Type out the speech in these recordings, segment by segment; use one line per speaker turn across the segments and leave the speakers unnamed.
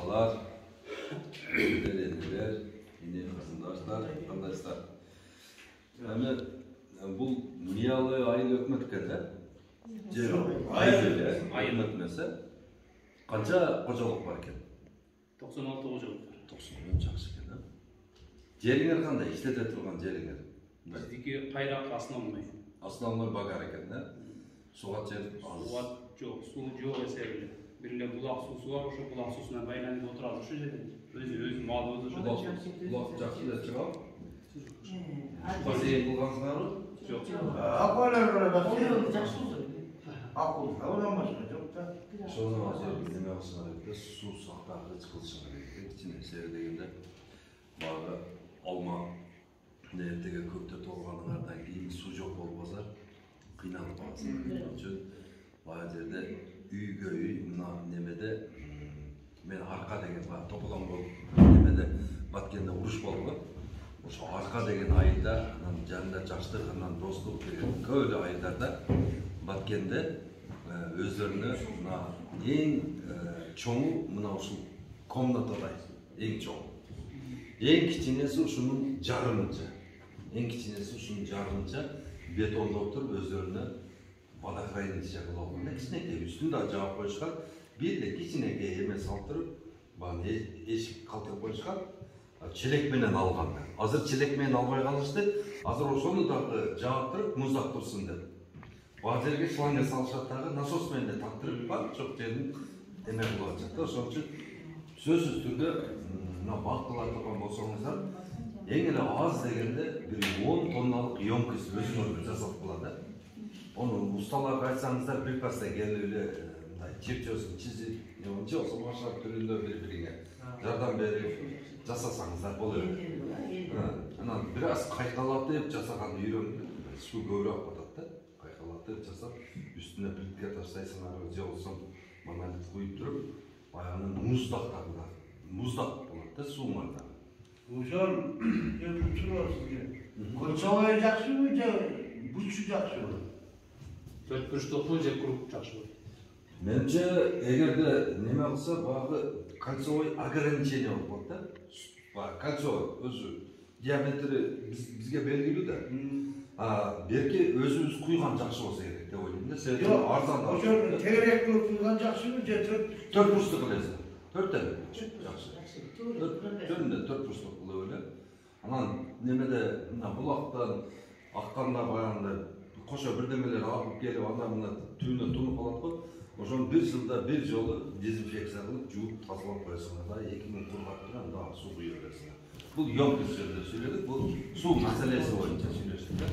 Ағалар, әнелер, енен қызындаштар, қандайсыздар. Бұл Миялы айыл өкіметке де, айыл өкімесі, қанша қожалық бар екен?
96 қожалық бар.
90 жақсы екен, жеріңер қандай, іштете тұрған жеріңер?
Біздікі қайрақ основной.
Основной багар екен, да? Суға жер аз?
Суға жоқ, су жоқ есебілі. Бірінде бұлақ сусы бар, ошо бұлақ сусына байланып отырады ошо жерде. Өзі мал өзі ошо.
Бұлақ жақсы да шыға? Бассейн болғансыңар ғой?
Жоқ.
Аквалар жақсы болды. Ақыл, одан басқа жоқ та.
Соны неме қылсыңар еді, су сақтағы қылсыңар еді. Кішкене сері дегенде бағы алма ертеге көпте толғаныңардан кейін су жоқ болып қалса қиналып қаласыңар. Үшін бағы жерде үйге үй мына немеде мен арқа деген тополам болып немеде Баткенде ұрыш болды ғой. Ошо арқа деген айылда жанында жаштық, достық деген көйлі айылдарда Баткенде өздеріне ең чоңу мына ушул комнатадай ең чоң. Ең кичинеси ушунун жарымынча. Ең кичинеси ушунун жарымынча бетондоп туруп өздөрүнө водохранилище кылып алган. Кичинекей үстүндө жаап коюшкан. Бир эле кичинекей эме салып туруп, баягы эшик калтырып коюшкан. Челек менен алгандар. Азыр челек менен албай калышты. Азыр ошону дагы жаап туруп муздап турсун деп. Баа жерге шланга салышат дагы насос менен тактырып чок жерин эме кылып атышат. Ошон үчүн сөзсүз түрдө мына бактылар турган болсоңуздар, эң эле аз дегенде бир 10 тонналык емкость өзүңөргө жасап кылат. Onu ustalarga айтсаңыздар прикасты келип эле мындай чепчөсүн чизип, же болсо башка түрүндө бири-бирине жардам берип жасасаңыздар болот. Анан бир аз кайкалатып жасаганды үйрөнүп, суу көбүрөөк батат да. Кайкалатып жасап, үстүнө плитка таштайсыңар, же болсо монолит куюп туруп, баягы муздактагыда, муздак болот да сууңарда.
Ошол өкүмчүлөр сизге. Кольцовой жакшыбы же бутчу жакшыбы?
Төрт бурчтуктуу же круг жакшы болот.
Менимче, эгерде неме кылса, баягы кольцовой ограничение болот да. Кольцовой өзү диаметри бизге белгилүү да. Берки өзүбүз куйган жакшы болсо керек деп ойлойм да. Себеби арзан.
Ошол тегерек кылып куйган жакшыбы же
төрт бурчтук кыласың. Төрттөн жакшы. Төрүндө төрт бурчтук кылып эле. Анан немеде мына булактан акканда баягы кошо бирдемелер агып келип, андан мына түбүнө тунуп калат го. Ошону бир жылда бир жолу дезинфекция кылып, жууп, тазалап коесуңар да, 2000 кургап турган дагы суу куя бересиңер. Бул емкость жөнүндө сүйлөдүк, бул суу маселеси боюнча сүйлөштүк да.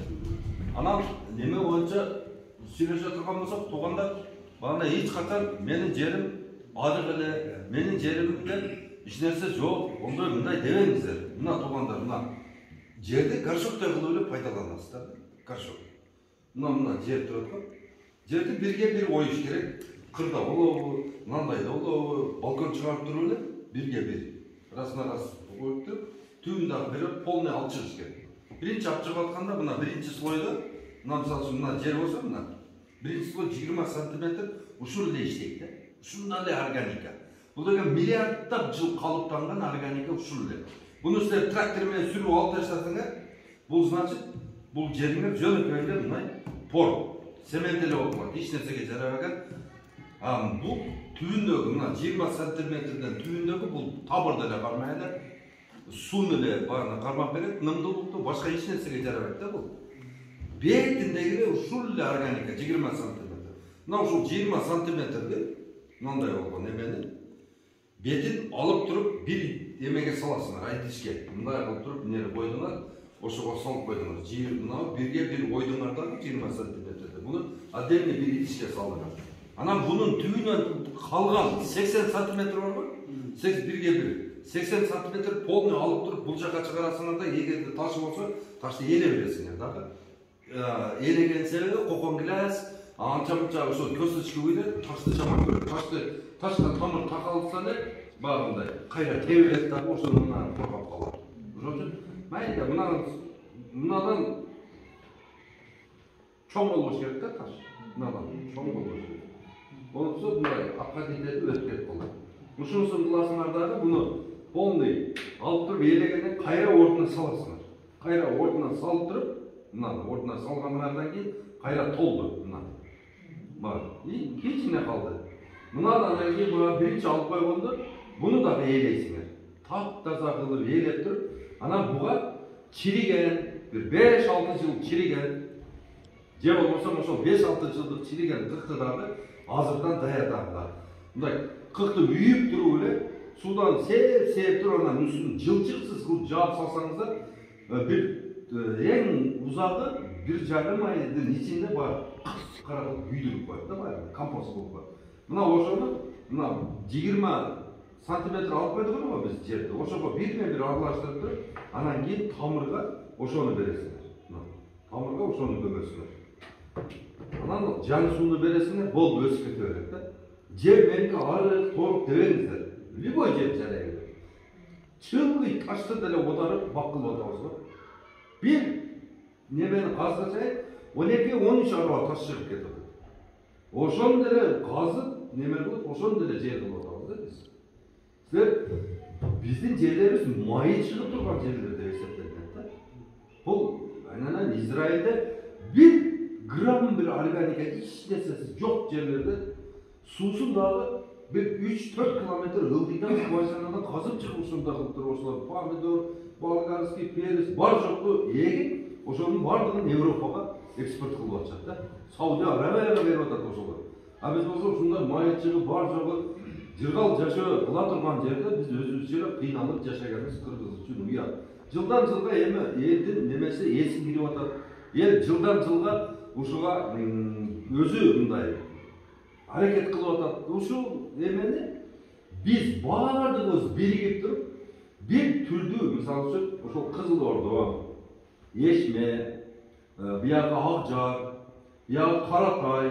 Анан неме боюнча сүйлөшө турган болсок, туугандар, багында эч качан менин жерим арык эле, менин жеримде эч нерсе жок, ондой мындай дебеңиздер. Мына туугандар, мына жерди горшоктой кылып эле пайдаланасыздар. Горшок. Мына жер турат го. Жерди бирге бир оюш керек. Кырда болобу, мындайда болобу, балкон чыгарып туруп эле бирге бир. Расына-рас коюп туруп, түбүндөгү бир полный алып чыгыш керек. Биринчи алып чыгып атканда мына биринчи слойдо, мына мисалы үчүн мына жер болсо мына биринчи слой 20 см ушул эле иштейт да. Ушундай эле органика. Бул деген миллиарддап жыл калыптанган органика ушул эле. Буну силер трактор менен сүрүп алып таштасаңар, бул значит бул жериңер жөнөкөй эле мындай пор, цемент эле болуп калат, эч нерсеге жарабаган. Бул түбүндөгү мына 20 сантиметрден түбүндөгү бул табырды эле кармай эле, сууну эле багына кармап берет, нымдуулукту башка эч нерсеге жарабайт да бул. Бетиндеги ушул эле органика 20 сантиметр. Мына ушул 20 сантиметрди мындай болгон эмени бетин алып туруп бир эмеге саласыңар, айтышке. Мындай кылып туруп эмне койдуңар, ошого салып койдуңар. Мына бирге бир ойдуңар дагы 20 сантиметрди. Буну отдельно бир идишке салдыңар. Анан бунун түбүнөн калган 80 сантиметр бар го? 80 сантиметр полный алып туруп бул жака чыгарасыңар да, эгерде ташы болсо, ташты эле бересиңер дагы. Элеген себеби кокон гилас, анча-мынча ошол көсөчкө үйдө ташты жаман көрөт. Таштан тамыр такалса эле багындай кайра тебилет дагы ошонун коргоп калат. Ошон үчүн майда мынадан чоң болуш керек да таш. Мынадан чоң болуш керек. Болсо мындай академияда өткөрүп калат. ушунусун кыласыңар дагы буну полный алып туруп ээлегенден кайра ордуна саласыңар. Кайра ордуна салып туруп, мына ордуна салгандан кийин кайра толду мына. Бар. Кичине калды. Мынадан кийин буга биринчи алып койгондо буну дагы ээлейсиңер. Таптаза кылып ээлеп туруп, анан буга чириген, bir 5-6 жыл чириген, же болбосо ошол 5-6 жылдык чириген кыкты дагы азырдан даярдаңдар. Мындай кыкты үйүп туруп эле судан сээп туруп анан үстүн жылчыксыз кылып жаап салсаңыздар, бир эң узагы 1,5 айдын ичинде бар кара кылып күйдүрүп коет да, баягы компост болуп коет. Мына ошону мына 20 сантиметр алып койдук го биз жерди. Ошого бирме-бир аралаштырып туруп, анан кийин тамырга ошону бересиңер. Тамырга ошону көмөсүңер. Анан жаңы сууну бересиңер, болду өсүп кете берет да. Жер меники арык, торук дебеңиздер. Любой жер жарайбы. Чыңгый ташты деле оодарып бакылып атабыз го. Бир немени казгачай 12-13 арба таш чыгып кетет. Ошону деле казып, неме кылып, ошону деле жер кылып атабыз да биз. Силер биздин жерлерибиз майы чыгып турган жерлер деп эсептелет да. Бул айнанан Израилде 1 грамм бир органика эч нерсеси жок жерлерде суусун дагы bir 3-4 kilometre ылдыйдан койсаңардан казып чыгып ушундай кылып туруп ошолор помидор, болгарский перец бар жокту эгип, ошонун бардыгын Европага экспорт кылып атышат да. Саудия Арабияга берип атат ошолор. А биз болсо ушундай майы чыгып бар жогу жыргал жашоо кыла турган жерде биз өзүбүзчө кыйналып жашаганыбыз кыргыз үчүн уят. Жылдан жылга эми элдин немеси эси кирип атат. Эл жылдан жылга ушуга өзү мындай hareket kılıp atat. Uşul emeni biz bardığımız birikip durup bir türlü misal için uşul Kızılordu, Yeşme, biyağı Akcar, biyağı Karatay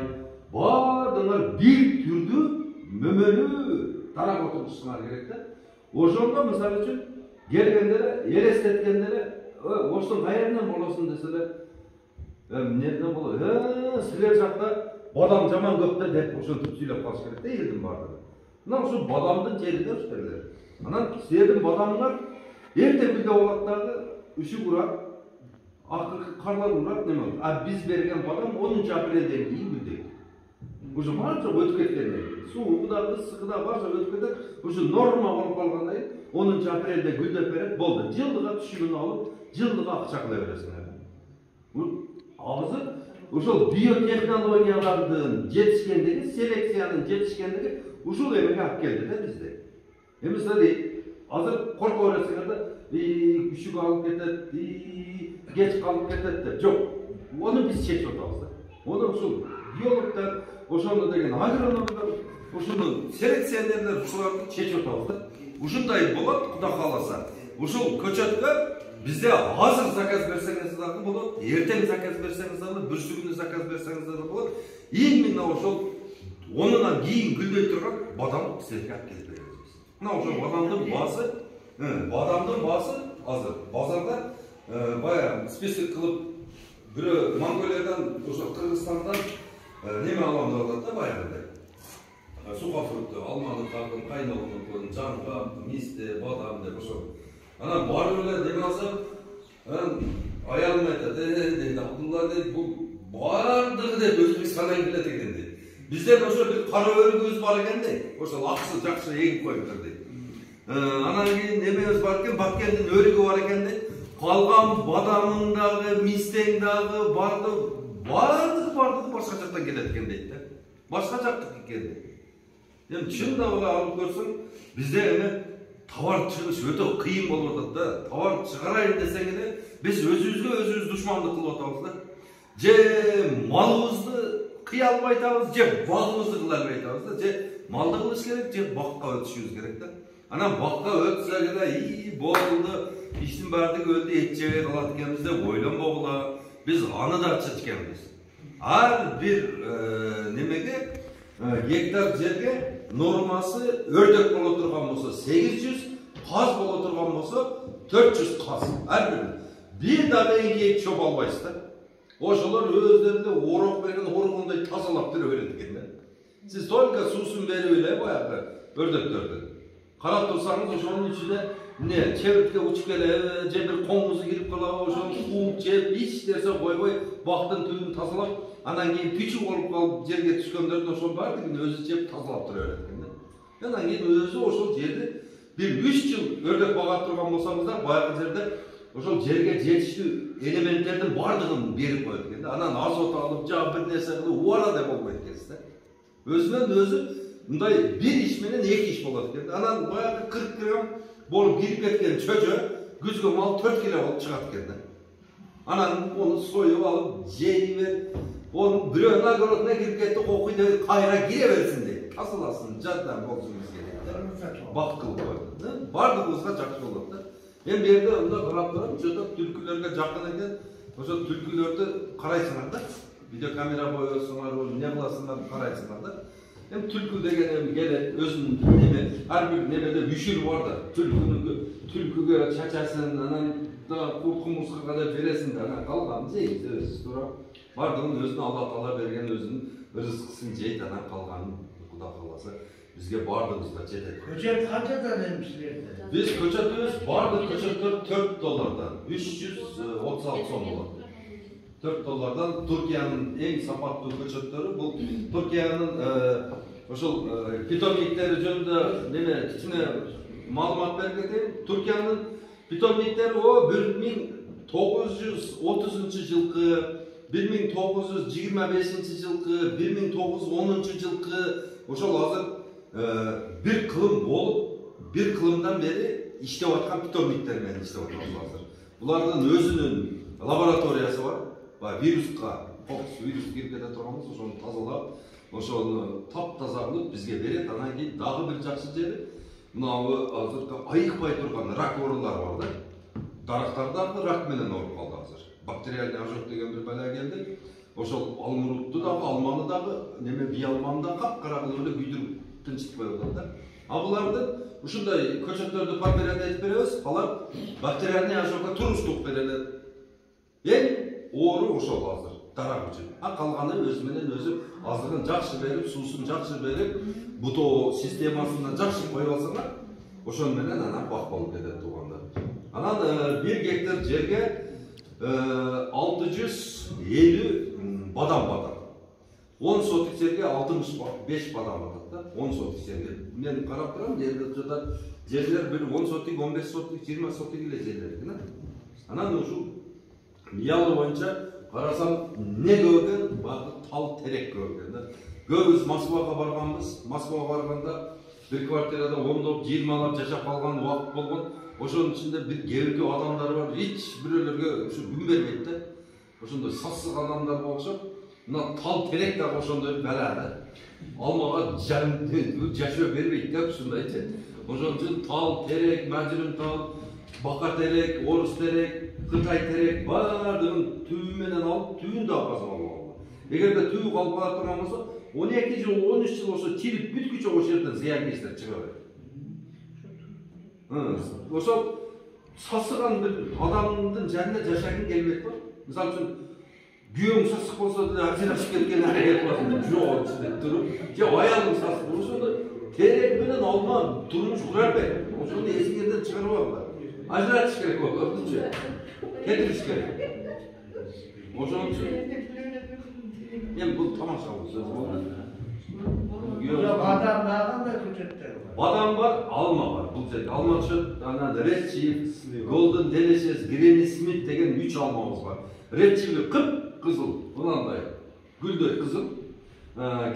bardığlar bir türlü mömölü taraf oturmuşsunlar gerekte. Oşonda misal için gelgenlere, yer estetkenlere oşun gayerinden bolasın deseler nereden bolar? Sizler jakta badam жаман көп да деп ошентип сүйлөп калыш керек да элдин бардыгы. Мына ушу бадамдын жеринде ушулар. Анан силердин бадамыңар эртең күндө болот дагы үшүк урат, акыркы карлар урат неме. А биз берген бадам 10 апрелден кийин гүлдөйт. Уже барча өтүп кеткенден кийин суу да ысыгы да барча өтүп кетет. Ушу норма болуп калгандан кийин 10 апрелде гүлдөп берет, болду. Жылдыга түшүмүн алып, жылдыга акча кыла бересиңер. Азыр ушул биотехнологиялардын жетишкендиги, селекциянын жетишкендиги ушул эмеге алып келди да бизде. Эмисали азыр корко бересиңер да, күчүк алып кетет, кеч калып кетет деп. Жок, ону биз чечип атабыз да. Ону ушул биологдор, ошону деген агрономдор, ушуну селекционерлер ушуларды чечип атабыз да. Ушундай болот, Кудай кааласа. Ушул көчөткө bizde hazır zakaz verseniz de olur, erten zakaz verseniz de olur, bürsügünü zakaz verseniz de olur. İlminle oşul, onunla giyin güldöy turgan badam sizlerge alып kelip bereriz. Mına oşul badamdın bası hazır. Bazarda bayağı spesifik kılıp biri Mongoliyadan, oşul Kırgızstan'dan neme alamda da bayağı da. Suqa fruktı, almalı kakın, kaynalıkın, canqa, miste, badam de oşul. Ana var öyle demin alsam, ayağım dedi, Abdullah dedi, bu bardığı dedi, Özbekistan'dan gidiyor dedi. Bizden oşu bir kara örü göz var eken de, oşu aksı, jaksı egip koyup dedi. Anan keyin nememiz var eken, bak kendin örügü var eken de, kalgan badamındağı, mistendağı, bardığı başka jaktan gelet eken deydi. Başka jaktık eken de. Yani çın da ola alıp görsün, bizde hemen товар чыгыш өтө кыйын болуп атат да. Товар чыгарайын десең эле биз өзүбүзгө өзүбүз душмандык кылып атабыз да. Же малыбызды кыя албай атабыз, же багыбызды кыла албай атабыз да. Же малды кылыш керек, же бакка өтүшүбүз керек да. Анан бакка өтсөк эле болду, иштин баардыгы өлдү, эт жебей калат экенбиз деп ойлонбогула. Биз аны да чечкенбиз. Ар бир немеге гектар жерге нормасы өрдөк боло турган болсо 800, каз боло турган болсо 400 каз. Ар бир дагы эңгек чоп албайсыз да. Ошолор өздөрүндө орок берген оргондой тазалап тура берет экен да. Сиз только суусун берип эле баягы өрдөктөрдү. Karap tursanız ошонун içinde ne çevirtke uçup kele, je bir koңгузу кирип калабы, ошону кууп жеп, эч нерсе койбой, бактын түбүн тазалап, анан кийин пичи болуп калып жерге түшкөндөрдүн ошонун баардыгын өзү жеп тазалап тура берет экен да. Анан кийин өзү ошол жерди bir 3 жыл өрлөп бага турган болсоңуздар, баягы жерде ошол жерге жетиштүү элементтердин баардыгын берип коет экен да. Анан азот алып, жа бир нерсе кылып, убара да болбойт экенсиз да. Өзүнөн өзү мындай bir iş менен эки иш болот экен. Анан баягы 40 килограмм болуп кирип кеткен чөчө күзгө мал 4 кило болуп чыгат экен да. Анан onu союп алып, жей берип, onu бирөөнүн огородуна кирип кетти, окуй деп кайра кире берсин дейт. Тазаласын, жардам болсун бизге дейт. Бакыт кылып коет. Бардыгыбызга жакшы болот да. Эми бу жерде мында карап турам, ошондо түлкүлөргө жакын экен. Ошо түлкүлөрдү карайсыңар да. Видеокамера коесуңар, эмне кыласыңар карайсыңар да. Hem tülkü degen gele özünün neme, her bir nemede üşür var da tülküge çaçasın, anan da kurkumuzga kadar veresin de, anan kalgan jeydi özü sonra bardığın özünü Allah Taala bergen özünün rızkısını jeydi, anan kalganın Kuda kalasa bizge bardığımızda jetet.
Köçet kançadan emmişlerdi?
Biz köçetimiz bardık köçetler $4'dan, 336 son dolar. $4'dan Türkiye'nin en sapatlı köçetleri bu Türkiye'nin oşul pitomnikleri jönündө neme kichine ma'lumot berip keteyim. Türkiye'nin pitomnikleri o 1930-жылкы, 1925-жылкы, 1910-жылкы ошол азыр bir kılım bolup, bir kılımdan beri işlep atkан pitomniktер менен işlep atабыз азыр. Булардын өзүнүн лабораториясы бар. Viruska, virus кирип кете турганбыз, ошону тазалап, ошону таптаза кылып бизге берет. Анан кийин дагы бир жакшы жери, мынабу азыркы айыкпай турган рак оорулары бар да. Дарактарда рак менен ооруп калды азыр. Бактериальный ожог деген бир бала келди. Ошол алмурутту дагы, алманы дагы, неме бий алманы да капкара кылып эле күйдүрүп тынчытпай атат да. А булардын ушундай көчөттөрдү папират этип беребиз, алар бактериальный ожогго туруштук берелет. Oğru ошол азыр дарак үчүн. А калганы өзү менен өзү азырын жакшы берип, суусун жакшы берип, бутоо системасынан жакшы коюп алсаңар, ошон менен анан бак болуп кетет туугандар. Анан 1 гектар жерге 650 бадам батат. 10 сотик жерге 65 бадам батат да. 10 сотик жерге. Мен карап турам, жерде жатат жерлер бир 10 сотик, 15 сотик, 20 сотик эле жерлер экен. Анан ушул Miyavlı boyunca karasam ne gördün? Bakın tal terek gördün. Göbüz Moskva'ya barganbız. Moskva'ya barganda bir kvartirada 19-20 alap yaşap kalgan vakit bolgan. Oşonun içinde bir gevki adamlar var. Hiç birölerge şu gün vermeydi de. Oşonda sassız adamlar olacak. Buna tal terek de oşonda belada. Almağa yaşıyor vermeydi de şunda içe. Oşonun için tal terek, mecrun tal, bakar terek, orus terek, Kıtay terek bardığın tüyümenen alıp tüyün daha kazanmalı. Eğer de tüyü kalıp atırmamızda 12 yıl, 13 yıl olsa çilip bütküçe o yerden ziyankeşler çıkıyor. Osa sasıgan bir adamın canına yaşarken gelmek var. Misal için güyün sasık olsa da acıraşıp gelken hareket var. Yok içinde durup, ya ayalım sasık olsa da terek benen alma durmuş kurar be. O zaman eski yerden çıkarıyorlar. Acıraş gerek var. Getiriş gerek. O zaman yani bu tamam sağlıksız.
Badam da köçetler var.
Badam var, alma var. Bu alma şu Red Chief, Golden Delicious, Granny Smith degen 3 almamız var. Red Chief'i kıpkızıl, bunanday, güldöy kızıl.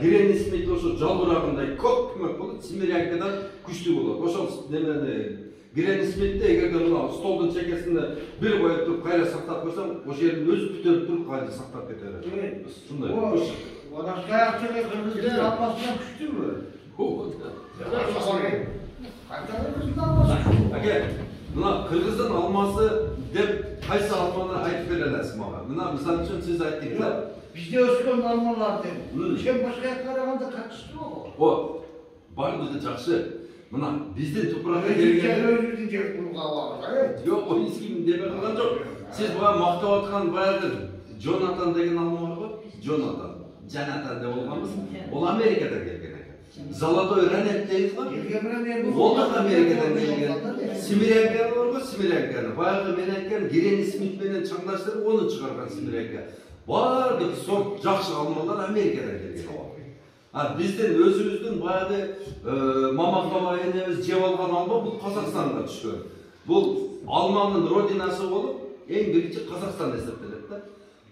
Granny Smith oşo jalbıragınday köp kömök bolup, Simiryankadan güçlü bolot. Oşo nemeni Granny Smith'te eğer de mına stolun çekesinde bir koyup turup kayra saktap koysam, o yerin özü pütörüp turup kayra saktap keter.
Evet.
Şunday.
O da kayakçılığı Kırgız'ın almasına düştü mü? Kayakçılığı almasına.
Ake, mına Kırgız'ın alması dep kaysa almanı ayıp verelersin bana. Mına misal için siz ayıttınız.
Bizde Özkan almalar dedim. Sen başka yaklarında kaçıştı o?
O, var mıydı çakşı? Mına bizden toprakta
gelgen... Özgürlüğünce bunu kavalar.
Yok, o hiç kim deme kalan yok. Siz bana maktav atkan bayağıdır. Jonathan degen alma var mı? Jonathan de olmamız. O Amerika'da gelgen. Zолотой ранет дейбиз го. Ол да Америкадан келген. Смирянканы бар го, Смирянканы. Баягы мен айткан Гренни Смит менен чаңдаштырып оны чыгарган Смирянка. Бардык сорт жакшы алмалар Америкадан келген. Бизден өзүбүздүн баягы мамакова энебиз жеп алган алма бул Казакстанга түшкөн. Бул алманын родинасы болуп, эң биринчи Казакстан эсептелет да.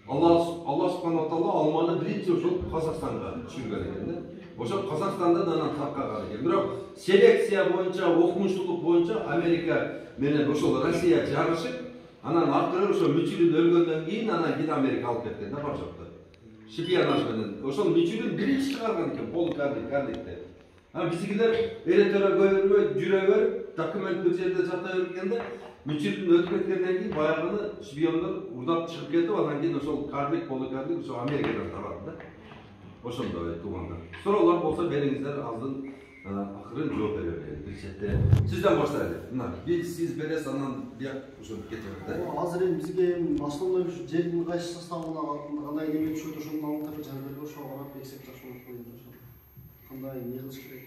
Алла субханала таала алманы биринчи ошол Казакстанга түшүргөн экен да. Ошо Казакстанда анан таркаган экен. Бирок селекция боюнча, окумуштуулук боюнча Америка менен ошол Россия жарышып, анан акыры ошо Мичурин өлгөндөн кийин анан кийин Америка алып кеткен да бар жокто. Шпионаж менен. Ошол Мичурин биринчи чыгарган экен, Пол Карликте. Биздикилер эретөрө көрбөй, жүрө берип, документ бир жерде жата бергенде Мичурин өтүп кеткенден кийин баягыны шпиондор урдап чыгып кетип, анан кийин ошол Карлик, Пол Карлик ошо Америкадан тарады да. Ошондой туугандар. Суроолор болсо бериңиздер, азыр акырын жооп бере берели. Бир четте сизден баштайлы. Мына сиз бересиз, анан бияк ошо кетет да.
Азыр эми бизге основной ушу жердин кайсы составына кандай неме түшөт ошонун алдында жардырып ошо карап эсеп ташып коюп ошо. Кандай не кылыш керек?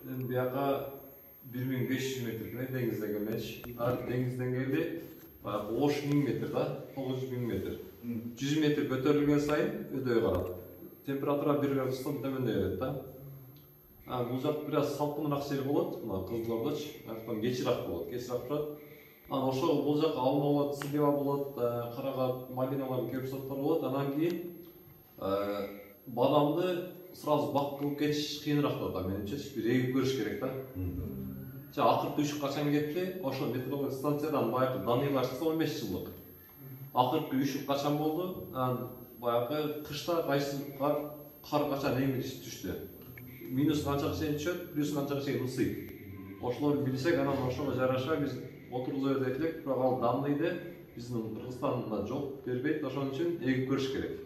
Эми бияка 1500 метр деңиз деңгээлич. Ар деңиз деңгээли баягы 3000 метр да, 9000 метр. 100 метр көтөрүлгөн сайын өдөй карат. Температура 1 градустан төмөндөй берет да. Бул жак бир аз салкыныраак жер болот, мына Кызылордоч, артан кечирээк болот, турат. Ошо бул жак алма болот, сибева болот, карагат, малиналар көп сорттор болот. Анан кийин бадамды сразу бак кылып кетиш кыйыныраак да менимче, бир эгип көрүш керек да. Акыркы үшүк качан кетти? Ошо метеорологиялык станциядан баягы даныйлар чыкса 15 жылдык. Акыркы үшүк качан болду? Баягы кышта кайсы кар качан эми түштү. Минус канчага чейин түшөт, плюс канчага чейин ысыйт. Ошолорду билсек, анан ошого жараша биз отургуза берет элек, бирок ал данныйды биздин Кыргызстанда жок бербейт, ошон үчүн эгип көрүш керек.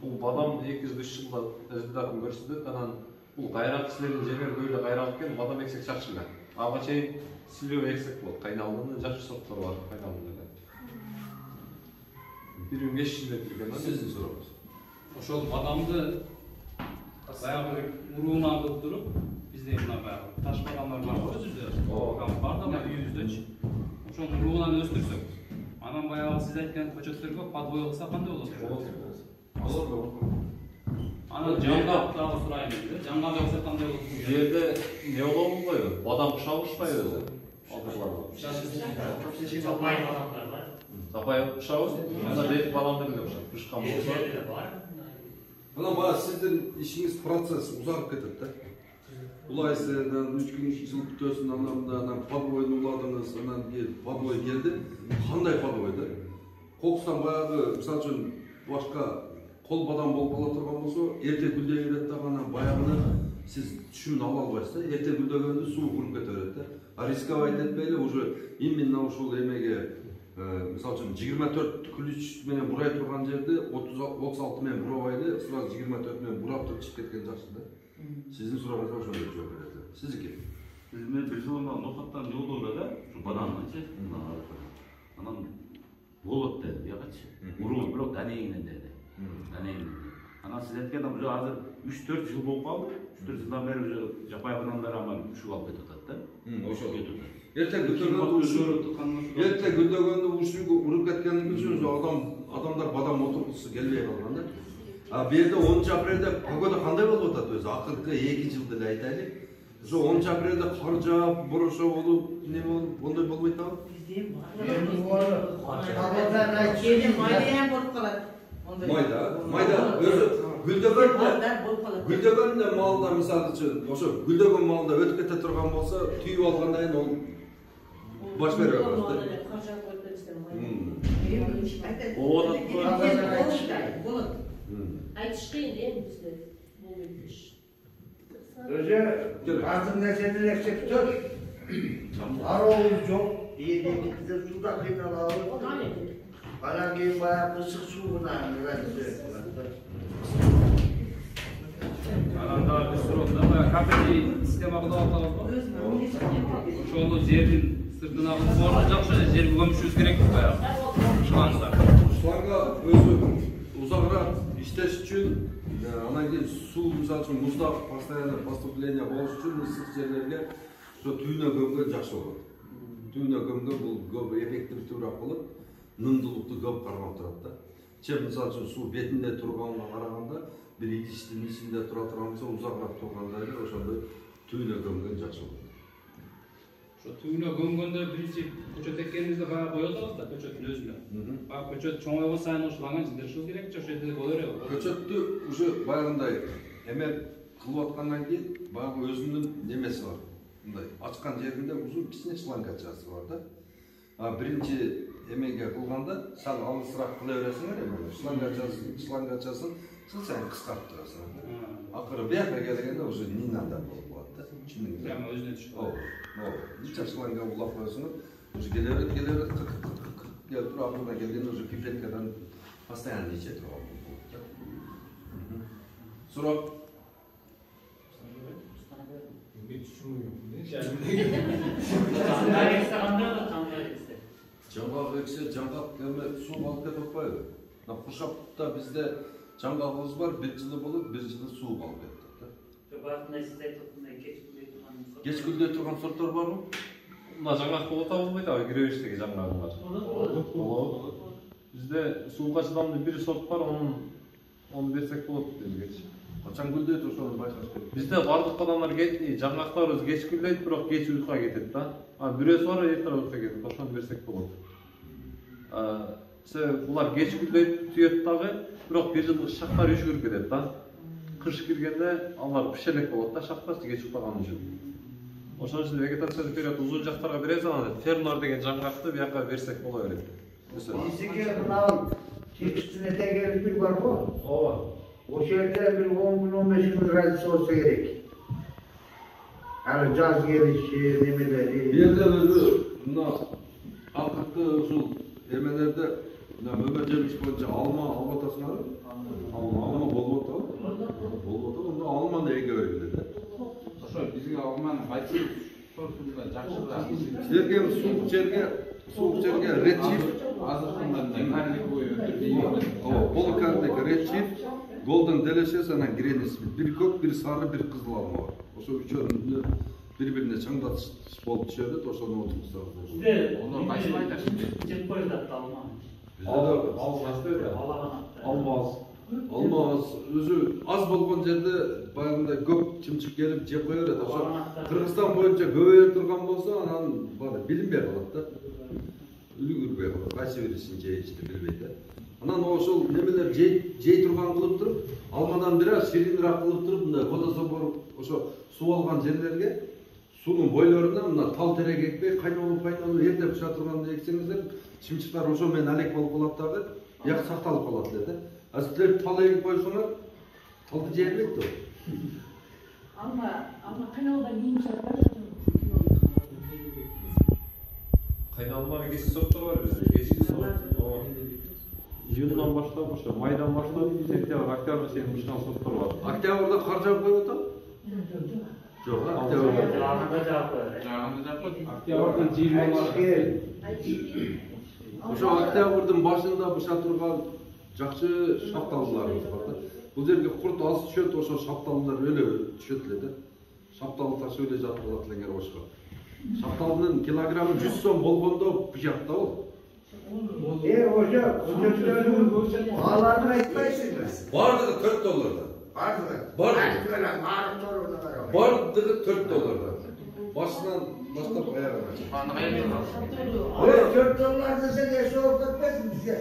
Бул бадам 2-3 жылда результатын көрсөтөт, анан бул кайрак силердин жерлер көйлө кайрак экен, бадам эксек жакшы эле. Ага чейин силөө эксек болот, кайналганда жакшы сорттор бар, кайналганда. 1500 метр экен,
Сиздин сурооңуз.
Ошол бадамды баягы урууна кылып туруп, бизде мына баягы таш бадамдар бар го өзүбүздө. Бар да мына үйүбүздөчү. Ошонун уруунан өстүрсөк, анан баягы сиз айткан көчөттөргө подвой кылса кандай болот?
Болот.
Анан жаңгап дагы сурайын эле. Жаңгап кылса кандай болот?
Бул жерде не болобу койбойбу? Бадам кышабышпайбы өзү? Алдырларга. Запай кышабыз? Анда дейт бадамдар эле кышат. Кышкан болсо.
Анан баягы сиздин ишиңиз процесс узарып кетет да. Улайсыздан 3 күн жыл күтөсүн, анан подвойну уладыңыз, анан подвой келди. Кандай подвой да? Кокустан баягы, мисалы үчүн башка кол бадам болуп кала турган болсо, эрте гүлдөй берет да, анан баягыны сиз түшүмүн ала албайсыз да. Эрте гүлдөгөндө суу куруп кете берет да. Рисковать этпейли, уже именно ушул эмеге мисалы үчүн 24 ключ менен бурай турган жерде 36 менен бурабайды, сразу 24 менен бурап туруп чыгып кеткен жакшы да. Сиздин сурооңузга ошондой жооп берет. Сиздики?
Мен бир жолу ноқаттан жолдоо да, бадамчы. Анан болот деди, ягачы. Уруу бирок данегинен деди. Анан сиз айткан уже азыр 3-4 жыл болуп калды. 3-4 жылдан бери уже жапай банандар аман үшүп алып кетип атат да. Ошо кетип атат.
Эрте гүлдөгөндө ушугу уруп кеткенден кийин адамдар бадам отургусу келбей калган да. Бу жерде 10 апрелде погода кандай болуп атат өзү? Акыркы 2 жылда эле айтайлы. Ошо 10 апрелде кар жаап, борошо болуп, неме болуп, ондой болбойт абы? Майда өзү гүлдөгөн малда мисалы үчүн, ошо гүлдөгөн малда өтүп кете турган болсо, түйүп алгандан кийин ол баш бере берет да.
Айтыш кыйын эми бизде бул иш.
Өзү артын нерсени электеп тур. Арообуз жок, бизде сууда кыйналабыз. Анан кийин баягы ысык суу менен
Анан дагы бир суроо да, баягы капельный система кылып атабыз го. Ошону жердин сыртына кылып жакшы эле жерге көмүшүбүз керек баягы. Шлангдар.
Шланга өзү узагыраак иштеш үчүн анан кийин суу мисалы үчүн муздак постоянно поступление болуш үчүн ысык жерлерге ошо түйүнө көмгөн жакшы болот. Түйүнө көмгөн бул көп эффективдүүрөөк болот, нымдуулукту көп кармап турат да. Чем мисалы үчүн суу бетинде турганга караганда бир идиштин ичинде тура турган болсо узагыраак турганда эле ошондой түйүнө көмгөн жакшы болот.
Ошо түйүнө көмгөндө биринчи көчөт эккенибизде баягы коюп атабыз да көчөттүн өзүнө. Баягы көчөт чоңойгон сайын ушуланган жидиришибиз керек же ошо жерде боло береби?
Көчөттү уже баягындай эме кылып аткандан кийин баягы өзүнүн немеси бар. Мындай ачкан жеринде узун кичине шлангачасы бар да. Биринчи эмеге кылганда сал алысыраак кыла бересиңер эме шлангачасын сыл сайын кыскартып турасың. Акыры бияка келгенде уже не надо болуп калат да. Түшүндүңүзбү?
Прямо өзүнө түшүп
калат. Ниче шланга улап коесуңар, уже келе берет, келип туруп акырына келгенде уже пипеткадан постоянно иче турган болот да. Суроо? Жаңгак эксе, жаңгак эме суу алып кетип атпайбы? Куршапта бизде жаңгагыбыз бар, 1 жылы болот, 1 жылы суу алып кетет да.
Багындай сиз айтып аткандай
Кеч гүлдөй турган сорттор барбы?
Мына жаңгак болот табылбайт, киребиштеги жаңгагы бар. Болот. Бизде сууга чыдамдуу бир сорт бар, onu берсек болот дегенчи.
Качан гүлдөйт ошону байкаш керек.
Бизде бардык адамдар жаңгактарыбыз кеч гүлдөйт, бирок кеч уйкуга кетет да. Бирөөсү бар, эртең уйкуга кетет. Ошону берсек болот. Булар кеч гүлдөйт, түйөт дагы, бирок бир жылдык шактар үшүгүрүп кетет да. Кыш киргенде алар пишелек болот да, шактар кеч уктаган үчүн. Ошон үчүн вегетациялык период узун жактарга беребиз, анан фермер деген жаңгакты бияка берсек боло берет.
Бизге мына текстине тегелип бар го. Ооба. Ошол жерде бир 10 күн 15 күн радиус болсо керек. Аны жаз келиши, немелери.
Бу жерде өзү мына акыркы ушул эмелерде мына мөмө жемиш боюнча алма алып атасыңарбы? Алма болуп атабы? Болуп атабы. Онда алманы эге бергиле да.
Ошо бизге алманын кайсы сортунда жакшыраак?
Силерге суук жерге редчиф,
азыркындан
полукарлик редчиф, голден делешес анан гренис, бир көк, бир сары, бир кызыл алма бар. Ошо үчөөнү бири-бирине чаңдатыш болуп түшөт, ошону отургузабыз.
Онун кайсы айтасыз?
жеп коюлат алма.
Алмаз өзү аз болгон жерде баягындай көп чымчык келип жеп кое берет. Ошо Кыргызстан боюнча көбөйө турган болсо анан билинбей калат да. Үлгүрбөй калат. Кайсы бирисин жейишти билбейт да. Анан ошол немелер жей турган кылып туруп, алмадан бир аз ширинирээк кылып туруп, мындай водозабор ошо суу алган жерлерге суунун бойлоруна мына тал терек экпей, кайнолуп эрте пыша турганда эксеңиздер, чымчыктар ошо менен алек болуп калат дагы, бияк сакталып калат эле да. Силер тал эгип койсоңор, талды жей бербейт да.
Алма кайнаудан кийин чыкпайт.
Кайналманы кечки сорттор бар бизде, кечки сорт. Июндан баштап, ошо майдан баштап, сентябрь, октябрь чейин бышкан сорттор бар.
Октябрда кар жаап коюп атабы? Жок, октябрда.
Октябрдын 20
Ошо октябрдын башында быша турган жакшы шапталыларыбыз бар да. Бул жерге курт аз түшөт, ошо шапталылар өлө түшөт эле да. Шапталы ташып эле жатып калат элеңер ошко. Шапталынын килограммы 100 сом болгондо быжак да ол.
Ошо аларды айтпайсызбы?
Бардыгы $4. Бардыгы $4. Башынан баштап аягына чейин.
$4 десең эсе болуп кетпесин бизге.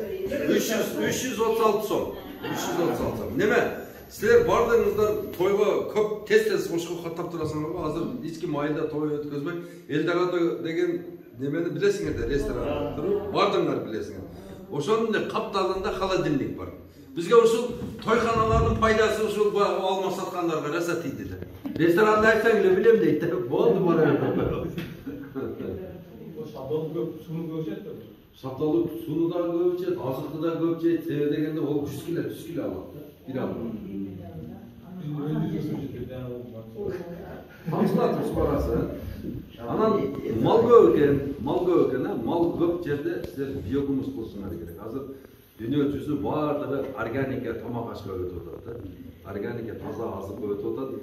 336 сом. 336 сом. Неме? Силер бардыгыңыздар тойго көп тез ошко каттап турасыңар го. Азыр эч ким айда той өткөзбөй. Элдорадо деген немени билесиңер да, ресторан. Бардыңар билесиңер. Ошонун капталында холодильник бар. Бизге ушул тойханалардын пайдасы ушул алма саткандарга раса тийди да. Ресторанда айтсаң эле билем дейт да. Болду бара.
Шапталы көп, сууну көп жейт да.
Шапталы сууну да көп жейт, азыкты да көп жейт. Себеби дегенде ол 100 кило алат да. Бир алма. Тамсылатып барасы. Анан мал көп экен, мал көп жерде силер биогумус кылышыңар керек. Азыр Dünya жүзі бардығы органика тамақ ашқа өтіп отады. Органика таза азық өтіп отады.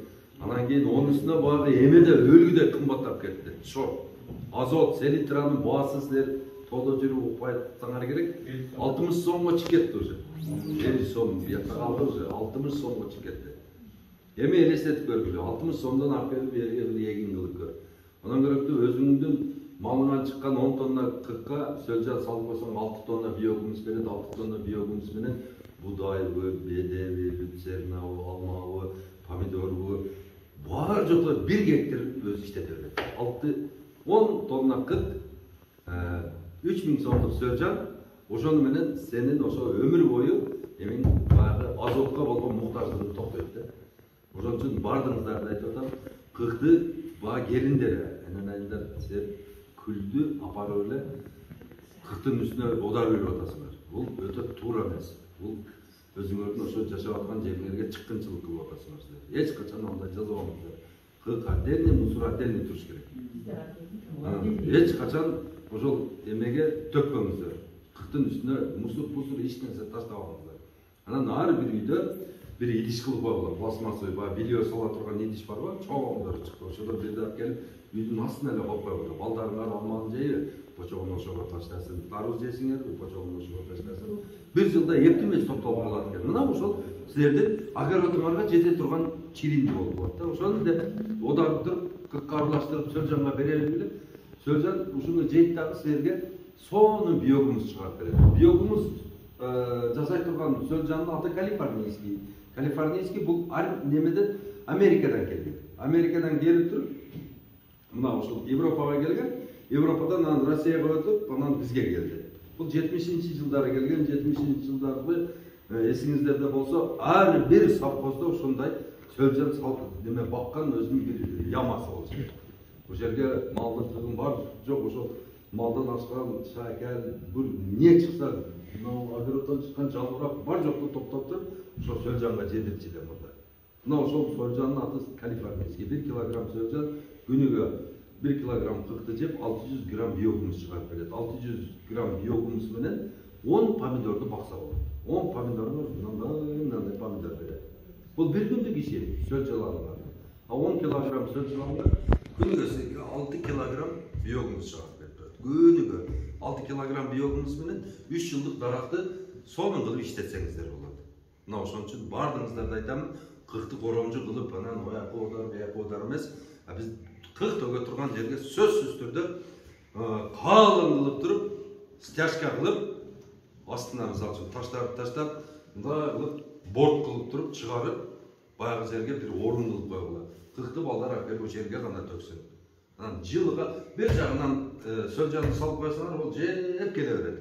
Анан кейін onun üstüne бағы емеде өлгіде қымбаттап кетті. Шок. Азот, селитраның бағасы сіздер толы жүріп ұқпай айтсаңар керек. 60 сомға шығып кетті уже. 50 сом бияқта қалды уже. 60 сомға шығып кетті. Еме елестетіп көргілі. 60 сомдан ақпеліп егін қылып көр. Онан көректі өзіңдің малынан шыққан 10 тонна 40-қа сөлжан салып қойсаң 6 тонна биогумус береді. 6 тонна биогумус менен будайы, бедеви, люцернауы, алмауы, помидоры, бар жоқлар 1 гектар өз іштете береді. 10 тонна 40, 3000 сомдық сөлжан, ошону менен сенин ошо өмүр бою эми баягы азотко болгон муктаждыгын токтойт. Ошон үчүн бардыңыздарды айтып атам, кыкты баа келиндер, анан айылдар силер күлдү апарып эле кыктын үстүнө одар берип атасыңар. Бул өтө туура эмес. Бул өзүңөрдүн ошо жашап аткан жерлерге чыккынчылык кылып атасыңар силер. Эч качан андай жазбаңыздар. Кык отдельный, мусор отдельный туруш керек. Эч качан ошол эмеге төкпөңүздөр. Кыктын үстүнө мусор эч нерсе таштабаңыздар. Анан ар бир үйдө bir idiş kılıp var, plasmasy, video sala turgan idiş var, çoğunlar çıktı. Oşoda bir de gelip үйдүн астына эле коюп койгон. Балдарыңар алманы жейби, почогун ошого таштасын. Тарыз жесиңер, почогун ошого таштасын. Bir жылда эптемеш топтолуп калат экен. Мына ошол силердин огородуңарга жете турган чиринди болуп калат да. Ошону деп одардырып, кыркка аралаштырып сөлжанга берели биле. Сөлжан ушуну жейт дагы силерге сонун биогумус чыгарып берет. Биогумус жасай турган сөлжандын аты калифорнийский. Калифорнийский бұл немеден Америкадан келген. Америкадан келіп тұрып, мына ошол Европаға келген, Европадан анан Россияға өтіп, анан бізге келді. Бұл 70-ші жылдары келген, 70-ші жылдары есіңіздерде болса, ар бір совхозда ошондай сөлжан салып неме баққан өзінің бір ямасы болсын. Ол жерге малдың тығын бар, жоқ ошол малдан ашқан шайкал, бұл не шықса, огородтан шыққан жалбырак бар жоқты топтап тұрып, ошол сөлжанга жедирчилер мында. Мына ошол сөлжандын аты калифорнийский. 1 килограмм сөлжан күнүгө 1 килограмм кыкты жеп 600 грамм биогумус чыгарып берет. 600 грамм биогумус менен 10 помидорду бакса болот. 10 помидорду мындай помидор берет. Бул бир күндүк иши сөлжаланга. А 10 килограмм сөлжаланга күнүгө 6 килограмм биогумус чыгарып берет. Күнүгө 6 килограмм биогумус менен 3 жылдык даракты сонун кылып иштетсеңиздер болот. Мына ошон үчүн бардыңыздарды айтамын, кыкты коромжу кылып, анан оякка одар, буякка одар эмес, биз кык төгө турган жерге сөзсүз түрдө калың кылып туруп, стяжка кылып, астына мисалы үчүн таштап, мындай кылып, борт кылып туруп, чыгарып, баягы жерге бир орун кылып койгула. Кыкты балдар алып ошол жерге гана төксүн. Анан жылыга бир жагынан сөлжанды салып койсоңор, ал жеп келе берет.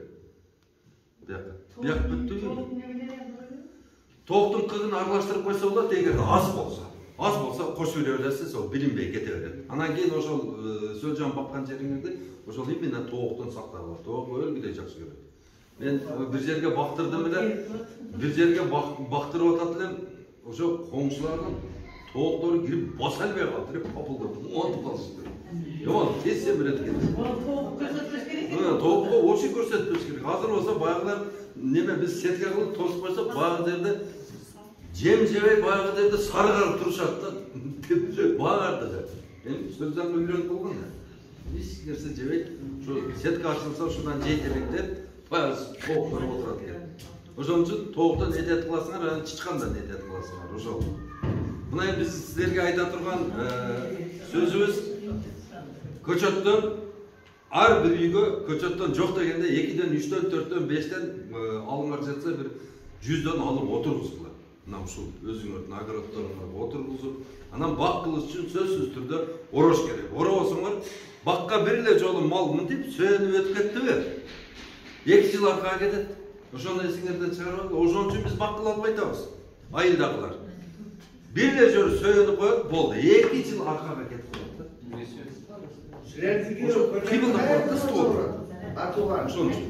Бияк бүттү. Тоқтың кыгын аралаштырып койсо болот, эгерде аз болсо кошуп бере бересиз, ол билинбей кете берет. Анан кийин ошол сөлжан баккан жериңерди ошол именно тооктон сакталат. Тоок өлгүдөй жакшы көрөт. Мен бир жерге бактырдым эле, бир жерге бактырып атат элем, ошо коңшулардын тооктору кирип баса албай калды, популдап, монтуп калышты. Жок, кесе берет экен. Тоокко очи көрсөтпөш керек. Азыр болсо баягылар неме биз сетке кылып тосуп койсок, баягы жерде жем жебей баягы жерде сарыгарып турушат да. Баардыгы. Эми сөлжан үйлөнүп болгон да. Эч нерсе жебей, ошо сетка ачылса ушундан жейт элек, баягы тооктор отурат экен. Ошон үчүн тооктон этет кыласыңар, анан чычкандан этет кыласыңар. Ошол. Мына биз силерге айта турган сөзүбүз көчөттөн ар бир үйгө көчөттөн жок дегенде 2ден 3дөн 4дөн 5ден алыңар жатса бир 100дөн алып отургузгула. Мына ушул өзүңөрдүн огороддоруңарга отургузуп, анан бак кылыш үчүн сөзсүз түрдө орош керек. Оробосоңор бакка бир эле жолу мал мынтип сөөнүп өтүп кеттиби? 2 жыл аркага кетет. Ошону эсиңерден чыгарып ал. Ошон үчүн биз бак кыла албай атабыз. Айылдагылар. Бир эле жолу сөөнүп коет, болду. 2 жыл аркага кетип калат да. Кыймылдап калат, стол.
Атуган.
Ошон үчүн.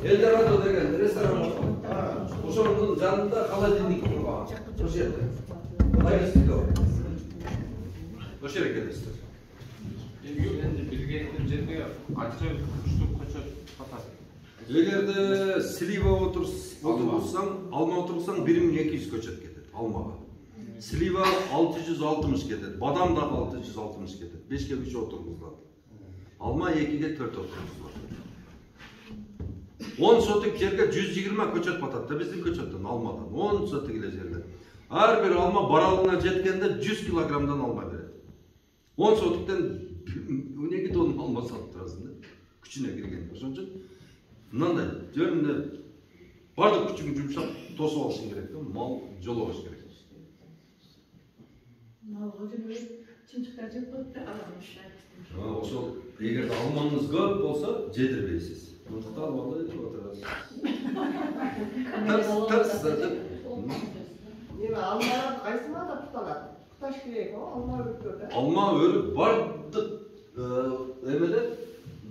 Элдорадо
деген ресторан бар. Ошонун жанында холодильник турган. Ошол жерде. Айыстык. Ошол жерге келесиздер.
Эми билгендер жерге ачы куштук көчөт сатат.
Эгерде слива отырсаң, алма отырсаң 1200 көчөт кетет алмага. Слива 660 кетет, бадам да 660 кетет. 5 ке 3 отыргузулат. Алма 2-ге 4 отыргузулат. 10 сотық жерге 120 көчөт батат да биздин көчөттөн алмадан. 10 сотық эле жерде. Ар бир алма баралына жеткенде 100 килограммдан алма берет. 10 сотықтан 12 тонн алма сатып турасың да. Күчүнө кирген. Ошон үчүн мынандай жөнүндө бардык күчүңдү жумшап тосуп алышың керек да. Мал жолобош керек. Ошол эгерде алмаңыз көп болсо жедирбейсиз. Мынтыкта алманы деп отурасыз.
Алмалар кайсы маалда туталат? Туташ керек, алма өрүктөрдө.
Алма өрүп бардык эмеде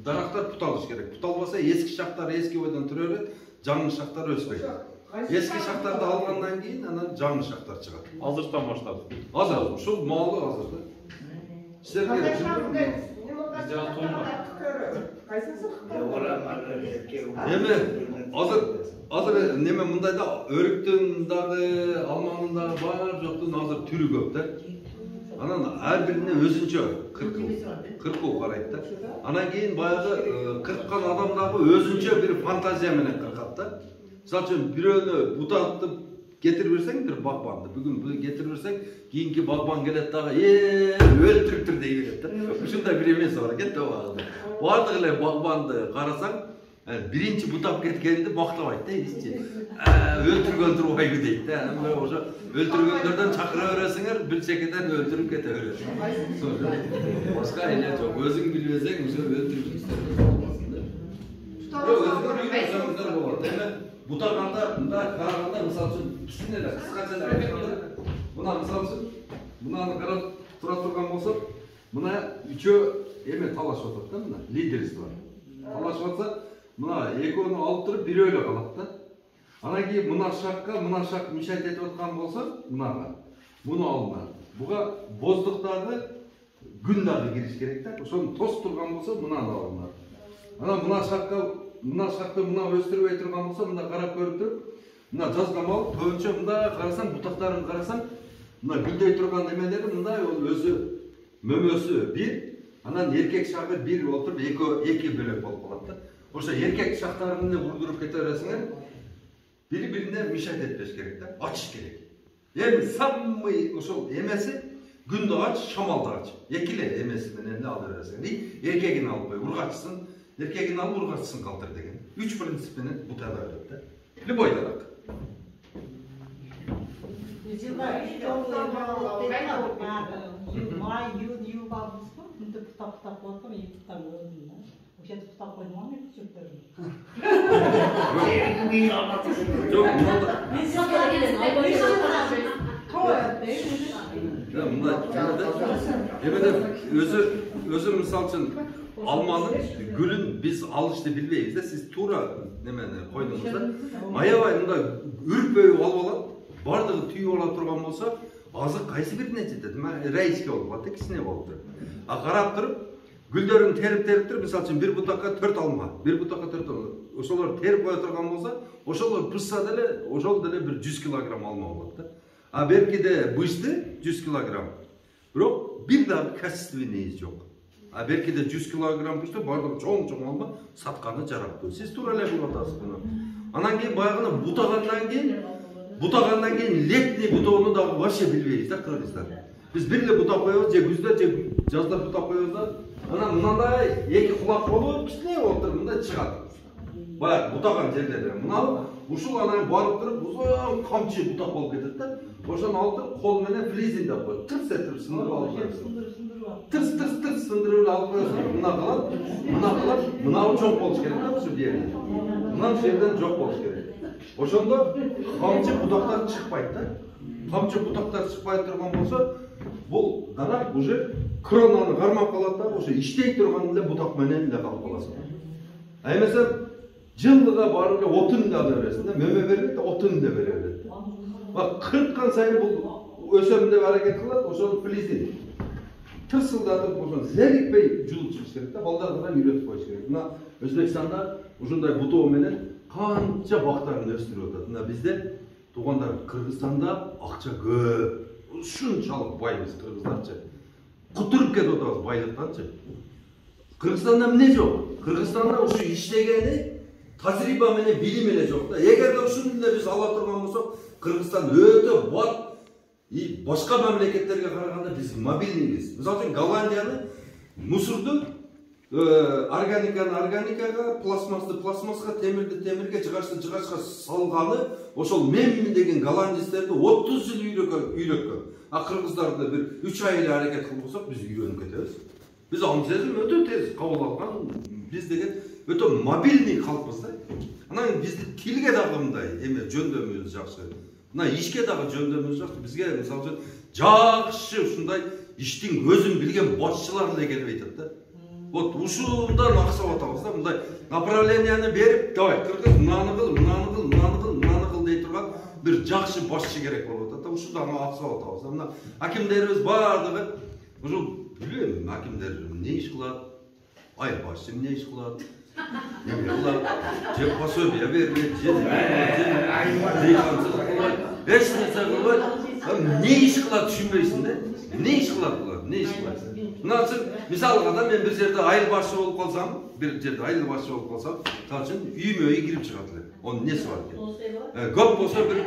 дарактар путалыш керек. Путалбаса эски шактар эски бойдон тура берет, жаңы шактар өспөйт. Эски шактарды алгандан кийин анан жаңы шактар чыгат.
Азыртан баштап.
Азыр ушул маалы азыр да. Силерге эме азыр неме мындайда өрүктүн дагы алманын дагы бар жоктун азыр түрү көп да. Анан ар бирине өзүнчө 40 карайт да. Анан кийин баягы кырккан адам дагы өзүнчө бир фантазия менен кыркат да. Мисалы үчүн бирөөнү бутатып кетирип берсең бир багбанды, бүгүн кетирип берсең, кийинки багбан келет дагы, өлтүрүптүр дей берет да. Ушундай бир эмес бар экен да багында. Бардык эле багбанды карасаң, биринчи бутап кеткенди мактабайт да, эсчи. Өлтүргөн турбайбы дейт да. Ошо өлтүргөндөрдөн чакыра бересиңер, бир чекеден өлтүрүп кете берет. Башка эле жок, өзүң билбесең, ошо өлтүрүп бутаганда, мында караганда, мисалы үчүн, кичине эле кыскача эле айтканда, мына мисалы үчүн, мынаны карап тура турган болсок, мына үчөө эме талашып атат да, мына лидерство. Талашып атса, мына экөөнү алып туруп бирөө эле калат да. Анан кийин мына шак мешать этип аткан болсо, мынага, муну алма. Буга боздуктагы күн дагы кириш керек да. Ошону тосуп турган болсо, мынаны алынат. Анан мына шакты мына өстүрбөй турган болсо, мында карап көрүп туруп, мына жазган мал көбүнчө мында карасаң, бутактарын карасаң, мына гүлдөй турган эмелери мындай ол өзү мөмөсү бир, анан эркек шагы бир болуп туруп, эки бөлөк болуп калат да. Ошо эркек шактарын эле урдуруп кете бересиңер, бири-бирине мешать этпеш керек да, ачыш керек. Эми самый ошол эмеси күндө ач, шамалда ач. Эки эле эмеси менен эле ала бересиң. Эркегин алып кой, ургачсын. Эркегин алып ургачсын калтыр деген. 3 принцип менен бута берет да. Любой дарак. Өзү мисалы үчүн алманын гүлүн биз алышты билбейбиз да, сиз туура немени койдуңуз да. Аябай мындай үрпөй алып алат, бардыгы түйүп ала турган болсо, азыр кайсы бирине жетет? Райчке болуп калат, кичине болуп туруп. А карап туруп, гүлдөрүн терип туруп, мисалы үчүн бир бутакка 4 алма, бир бутакка 4 алма. Ошолор терип кое турган болсо, ошолор пышса деле, ошол деле бир 100 килограмм алма болот да. А беркиде бышты 100 килограмм. Бирок бир дагы качественный жок. А беркиде 100 килограмм бышты, бардыгы чоң алма, сатканы жараптуу. Сиз туура эле билип атасыз буну. Анан кийин баягыны бутагандан кийин летний бутоону дагы вообще билбейбиз да, кыргыздар. Биз бир эле бутап коебуз, же күздө, же жазда бутап коебуз да. Анан мындай эки кулак болуп, кичине болуп туруп мындай чыгат. Баягы бутаган жерлерде. Мына ушул анан барып туруп, узун камчы бутак болуп кетет да. Ошону алып туруп кол менен флизиндеп коюп, тырс этип сындырып алып коесуң. Тырс сындырып алып коесуң. Мына калат, мынау жок болуш керек да, ушу жерде. Мына жерден жок болуш керек. Ошондо камчы бутактар чыкпайт да. Камчы бутактар чыкпай турган болсо, бул дарак уже кронаны кармап калат да, ошо иштей турган эле бутак менен эле калып каласың. А эмесе жылга барып эле отун да ала бересиң да, мөмө берет, отун да бере берет. Бак, кырткан сайын бул өсөм деп аракет кылат, ошол флизин тырсылдатып, ошо зерикпей жулуп чыгыш керек да, балдарга да үйрөтүп коюш керек. Мына Өзбекстанда ушундай бутоо менен канча бактарын өстүрүп атат. Мына бизде туугандар Кыргызстанда акча көп. Ушунчалык байбыз кыргыздарчы. Кутуруп кетип атабыз байлыктанчы. Кыргызстанда эмне жок? Кыргызстанда ушу иштегени тажрыйба менен билим эле жок да. Эгерде ушуну эле биз ала турган болсок, Кыргызстан өтө бат и башка мамлекеттерге караганда биз мобильныйбыз. Мисалы үчүн Голландияны мусорду органикага, пластмассага, темирге, жыгачка салганы ошол мен деген голландецтерди 30 жыл үйлөткөн. А кыргыздарды бир 3 ай эле аракет кылсак биз үйрөнүп кетебиз. Биз аны сезим өтө тез кабыл алган. Биз деген өтө мобильный калкпыз да. Анан бизди тилге дагы мындай эме жөндөмүбүз жакшы. Мына ишке дагы жөндөмүбүз жакшы. Бизге мисалы үчүн жакшы ушундай иштин көзүн билген башчылар эле келбей атат да. Вот ушундан аксап атабыз да. Мындай направленияны берип, давай кыргыз мынаны кыл дей турган бир жакшы башчы керек болуп атат да. Ушундан аксап атабыз да. Мына акимдерибиз бардыгы ушу билбейм, акимдер эмне иш кылат? Айырбашчы эмне иш кылат? Эмне кылат? Же пособие бербейт, же эч нерсе кылбайт. Эмне иш кылат түшүнбөйсүң да? Эмне иш кылат булар? Эмне иш кылат? Мына үчүн мисалга да мен бир жерде айырбашчы болуп калсам, мисалы үчүн үймө үй кирип чыгат эле. Онун неси бар экен? Көп болсо бир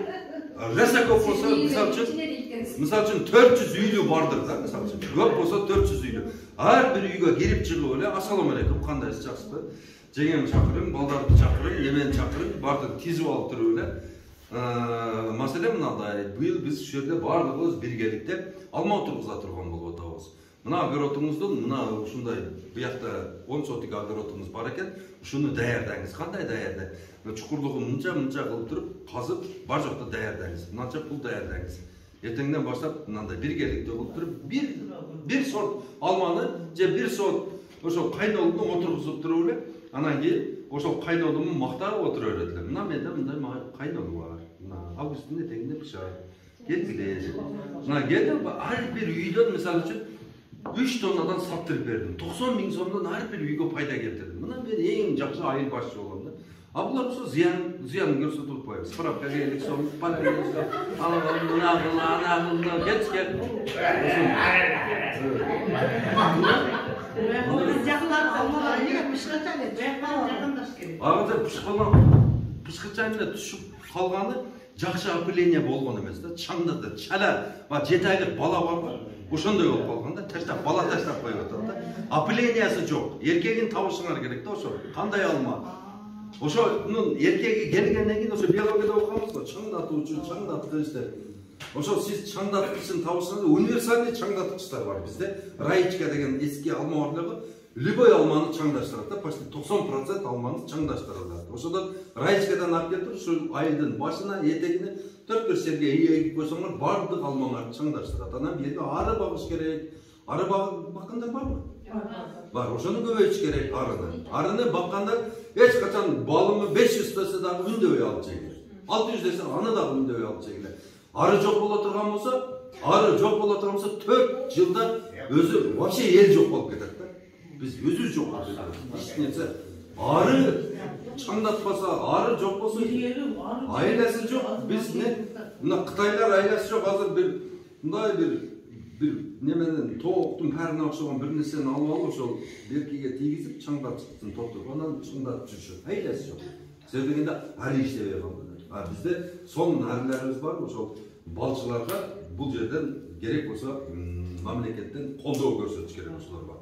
Ресаков болсо мисалы үчүн 400 үйлүү бардыр да, мисалы үчүн. Көп болсо 400 үйлүү. Ар бир үйгө кирип чыгып эле ассалам алейкум, кандайсыз, жакшысызбы? Жеңем чакырың, балдарды чакырың, немени чакырың, бардык тизип алып туруп эле. Маселе мындай, быйыл биз ушул жерде бардыгыбыз биргеликте алма тургуза турган болуп атабыз. Мына огородуңуздун, мына ушундай буякта 10 сотик огородуңуз бар экен. Ушуну даярдаңыз. Кандай даярда? Чукурлугун мынча кылып туруп, казып, бар жокто даярдаңыз. Мынча пул даярдаңыз. Эртеңден баштап мындай биргеликте болуп туруп, бир сорт алманы же бир сорт ошо кайнолуну отургузуп туруп эле, анан кийин ошол кайнолуну мактап отура берет эле. Мына менде мындай кайнолу бар. Мына августтун этегинде бышар. Келгиле. Мына келип ар бир үйдөн мисалы үчүн 3 тоннадан саттырып бердим. 90 000 сомдон ар бир үйгө пайда келтирдим. Мына мен эң жакшы айырбашчы болом да. А булар ошо зыян көрсөтүп атпайбы. Справка келик сом, параллельно, ана кетке. Агы пышкырчан эле түшүп калганы жакшы опыление болгон эмес да. Чаңдады, чала, 7 айлык бала барбы? Ошондой болуп калган да, таштап бала таштап коюп атат да. Опылениясы жок. Эркегин табышыңар керек да ошо. Кандай алма? Ошонун эркеги келгенден кийин ошо биологияда окуганбыз го, чаңдаткычтар. Ошо сиз чаңдаткычын табышыңар, универсальный чаңдаткычтар бар бизде. Раечка деген эски алма бар го. Любой алманы чаңдаштырат да, почти 90% алманы чаңдаштырат. Ошодон раечкадан алып келип, ушу айылдын башына, этегине 4-5 жерге эгип койсоңор бардык алмаңарды чаңдаштырат. Анан бирге ары багыш керек. Ары баккандар барбы? Бар, ошону көбөйтүш керек арыны. Арыны бакканда эч качан балымы 500 десе дагы үндөбөй алып жегиле. 600 десе аны дагы үндөбөй алып жегиле. Ары жок боло турган болсо, 4 жылда өзү вообще эл жок болуп кетет да. Биз өзү жок болуп кетебиз. Эч нерсе ары чаңдатпаса, ары жок болсо, айласы жок. Биз мына Кытайлар айласы жок, азыр бир мындай бир неменен тооктун парына окшогон бир нерсени алып алып ошол беркиге тийгизип чаңдатып токтуп, анан чаңдатып жүрүшөт. Айласы жок. Себеби дегенде ары иштебей калды. А бизде сонун арыларыбыз бар, ошол балчыларга бул жерден керек болсо мамлекеттен колдоо көрсөтүш керек ошолорго.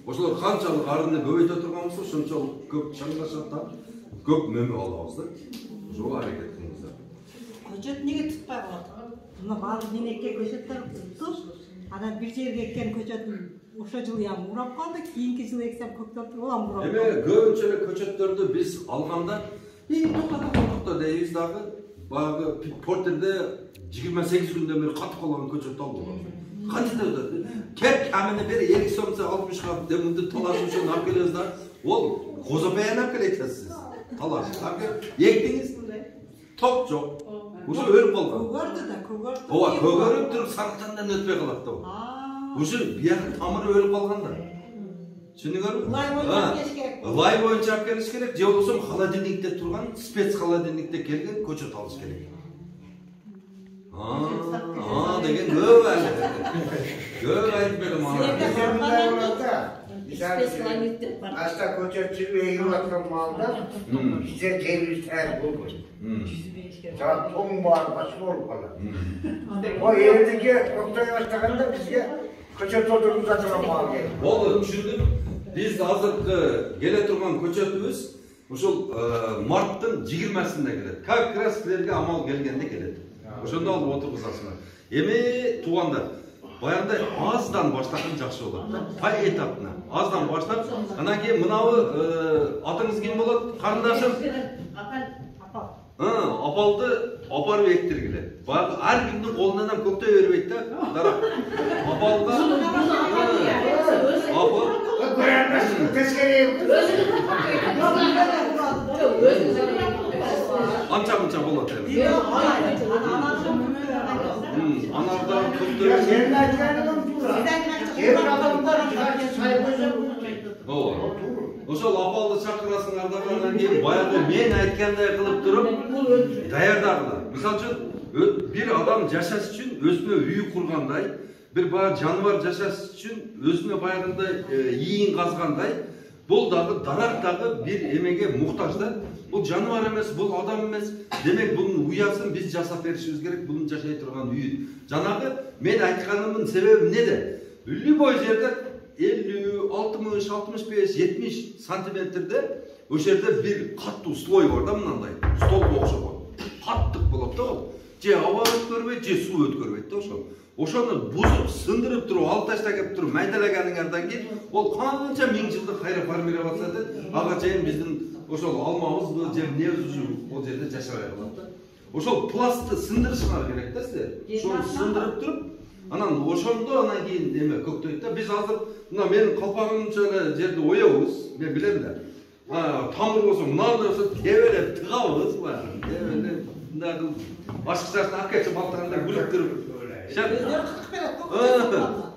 Ошолор канчалык арыны көбөйтө турган болсо, ошончолук көп чаңдашат да, көп мөмө алабыз да. Ошого аракет кылыңыздар.
Көчөт неге tutпай калат? Мына баары менекке көчөттөр туtup, анан бир жерге эккен көчөтүн ошо жылы ям урап калды, кийинки жылы эксем көктөп улам урап.
Эме көбүнчө эле көчөттөрдү биз алганда, токто дейбиз дагы, баягы портерде 28 күндөн бери катып калган көчөттү алып. Кантип өтөт? Кеп камени бери 50 сомса 60га деминди талашып үчүн алып келебиз да. Ол козопаян алып келетсиз. Талашып алып ектиңиз ток жок. Ушо өлүп калган.
Көгөрдү да, көгөрдү.
Ооба, көгөрүп туруп сарыктандан өтпөй калат да. Ушо биягы тамыры өлүп калган да. Түшүнүңөрбү?
Улай ойлоп кеш керек
лай боюнча алып келиш керек, же болбосо холодильникте турган, спец холодильникте келген көчөт алыш керек. Деген көп әлі. Көп айтып берем ана.
Asta koçerçiliği eğil atkan malda bize ceviz her bulmuş. Saat 10 var başı olup kalır. O yerdeki doktor baştakanda bizge koçert oturduğumuz atılan mal geldi.
Oldu, düşündüm. Biz hazırkı gele turgan көчөтүбүz ушул марттын 20-синде келет. Как раз силерге амал келгенде келет. Ошондо алып отургузасыңар. Эми туугандар, баягындай аздан баштаган жакшы болот. По этапна. Аздан баштап, анан кийин мынабы атыңыз ким болот? Карындашым. Апалды апарып эктиргиле. Баягы ар кимдин колунан көктөй бербейт да. Дарак. Апалга апал
Göremezsin, tezkereye
анча-мынча болот эми. Анардан көктөй.
Senin açlarının tuğra. Yerin adamlar sayfası.
Ошол апалды чакырасыңар да анан кийин баягы мен айткандай кылып туруп даярдагыла. Мисалы үчүн бир адам жашаш үчүн өзүнө үй кургандай, bir баягы жаныбар жашаш үчүн өзүнө баягындай ийин казгандай, бул дагы дарак дагы бир эмеге муктаж да. Бул жаныбар эмес, бул адам эмес. Демек бунун уясын биз жасап беришибиз керек, бунун жашай турган үйүн. Жанагы мен айтканымдын себеби неде? Любой жерде 50, 60, 65, 70 сантиметрде ошол жерде бир каттуу слой бар да, мындай. Столго окшогон. Каттык болот да. Же аба өткөрбөйт, же суу өткөрбөйт да ошол. Ошону бузуп, сындырып туруп, алып таштап келип туруп, майдалаганыңардан кийин ол канча миң жылдык кайра формироваться этет. Ага чейин биздин ошол алмабызбы, же эмнебиз ол жерде жашабай калат да. Ошол пластты сындырышыңар керек да силер. Ошону сындырып туруп, анан ошондо анан кийин эме көктөйт да. Биз азыр мына менин калпагымча эле жерди оёбуз, мен билем да. Тамыр болсо, мынандай болсо тебелеп тыгабыз баягы. Тебелеп мындай кылып башкачасын акча балтыргандай күлүп туруп.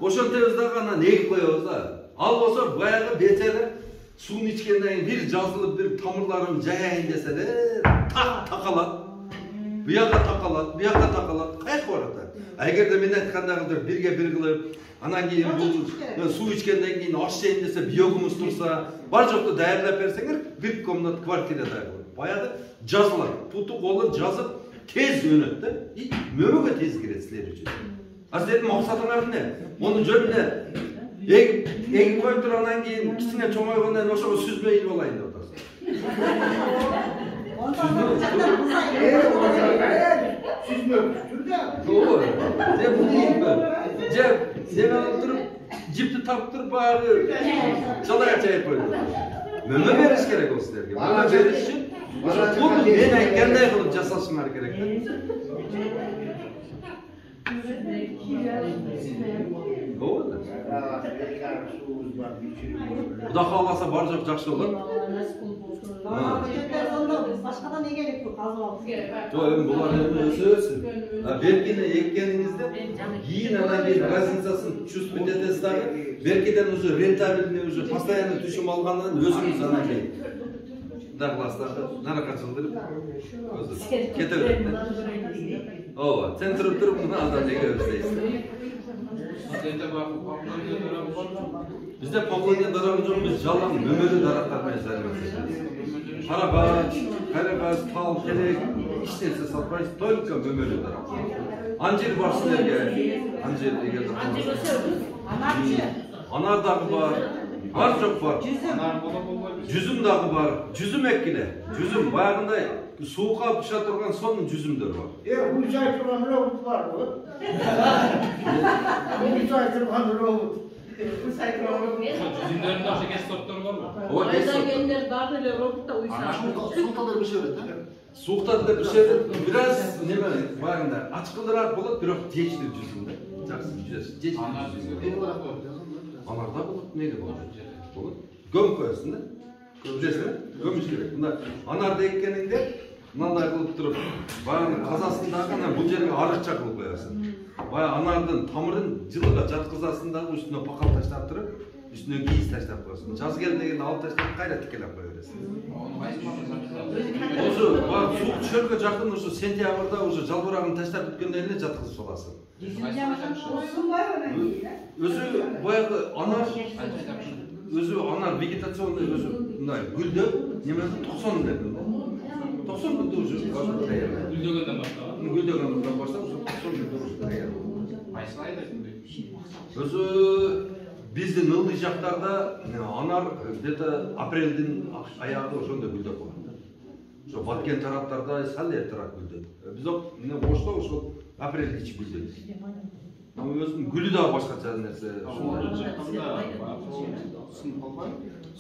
Ошентебиз дагы анан эгип коебуз да. Ал болсо баягы бечара суун ичкенден кийин бир жазылып, бир тамырларым жайайын десе эле такалат. Буяка такалат, буяка такалат. Кайсы барат? Эгерде мен айткандагы бирге бир кылып, анан кийин бул суу ичкенден кийин аш жейин десе, биогумуз турса, бар жокту даярдап берсеңер, бир комнат квартирада баягы жазылат. Туту колун жазып tez önöt de, mövüge tez giret sizler için. Sилердин максатыңар эмне? Муну жөнүнө эгип коюп тургандан кийин кичине чоңойгондон ошого сүзбөй илип алайын деп атасың. Ооба. Же бул ийби? Же сен алып туруп, жипти тапып туруп баягы жалага чайып коюп. Мөмө бериш керек ол силерге. Мөмө бериш үчүн bunu ben aytganday qilib jasashinglar kerak. Bo'ldi. Xudo xolasa bor joq yaxshi bo'ladi.
Boshqadan nega gerek bu qazib
Yo'q, endi bular o'zi. Berkini ekkeningizda keyin ana keyin razницасын чувствовать etasiz da. Berkidan уже рентабельный уже постоянно tushum olgandan o'zingiz ana keyin Dağlaslarda naraka çıldırıp kete verir. Ova, sen durup bunu adam ne görürseyiz. Bizde Pavloniya darabı yok, biz jalan mömeli daraklarına izlenmesi. Karagaz, tal, kelek, işlerse satmayız, только mömeli darak. Ancir var sizlerge, ancir eger anar dağı var. Var çok var. Cüzüm dağı var. Cüzüm ekkile. Cüzüm bayağınday soğuğa pişa turgan sonun cüzümдөр var.
Bu çay turgan robot var mı? Bu çay turgan robot.
Cüzümlerin başka kes sortları var mı?
Aydan gelenler var öyle robot da uyuşan.
Soğuktadır bir şey öğret.
Soğuktadır bir şey öğret. Biraz neme bayağınday açıklırak bulup biraz teçtir cüzümde. Жақсы жүзесіз. Анарда болады, неде болады? Göm koyarsın da. Bilesің бе? Gömüş керек. Мына анарды еккеніңде мынандай қылып тұрып, баяғы қазасындағы бұл жерге арықша қылып қоясың. Баяғы анардың тамырын жылыға жатқызасың дағы үстіне бақал таштап тұрып, Üstüne giyiz taşlap koyuyorsun. Jaz geldi degende alıp taşlap kayra tikelep koya бересиң. Ошо бак суук түшөргө жакын ошо сентябрда уже жалбырагын таштап бүткөндөн эле жаткызып саласың. Өзү баягы анар өзү анар вегетационный өзү мындай гүлдөп немеде 90 деп. 90 күндө уже даяр.
Гүлдөгөндөн баштап.
Гүлдөгөндөн баштап уже 90 күндө уже даяр. Өзү биздин ылдый жактарда анар где-то апрелдин аягы ошондой гүлдөп калат. Ошо баткен тараптарда сал эртерээк гүлдөйт. Биз мына Ошто ошол апрелде ичип гүлдөйт. Ama özünün gülü daha başka nерсе.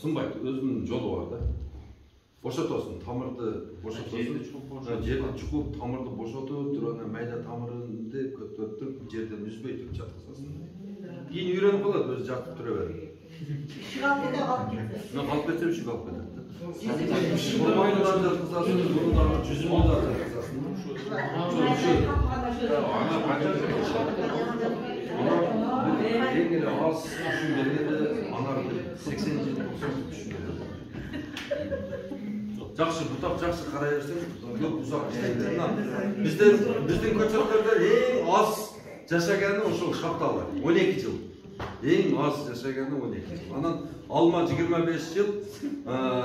Сынбайт, өзүнүн жолу бар да. Бошотосуң, тамырды бошотосуң. Жерди чукуп, тамырды бошотуп, туруп, майда тамырынды көтөрүп, жерден үзбөй туруп жаткызасың. Кийин үйрөнүп калат, өзү жатып тура берет.
Шыгапыда калып кетти.
Калып кетсе иши калып кетет. Форманы да жаткызасың, муну дагы жүзүмдү да жаткызасың. Егер аз түшүн бергенде анар 80 жыл 90 түшүн берет. Жакшы бутап, жакшы карай берсең, көп узак иштейт. Биздин көчөттөрдө эң аз жашаганы ошол шапталы 12 жыл. Эң аз жашаганы 12 жыл. Анан алма 25 жыл,